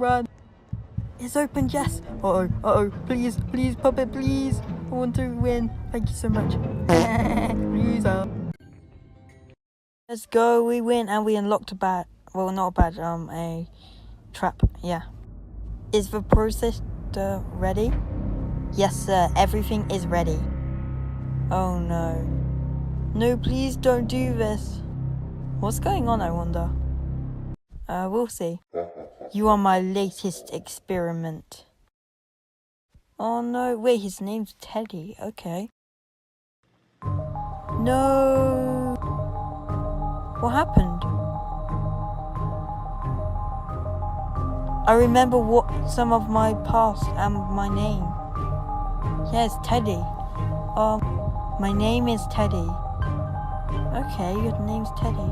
run. It's open, yes. Uh-oh, please, puppet, please. I want to win. Thank you so much. Loser. Let's go, we win, and we unlocked a badge. Well, not a badge, a trap, yeah. Is the processor ready? Yes, sir, everything is ready. Oh no. No, please don't do this. What's going on, I wonder? We'll see. You are my latest experiment. Oh no, wait, his name's Teddy, okay. No! What happened? I remember some of my past and my name. Yes, Teddy. My name is Teddy. Okay, your name's Teddy.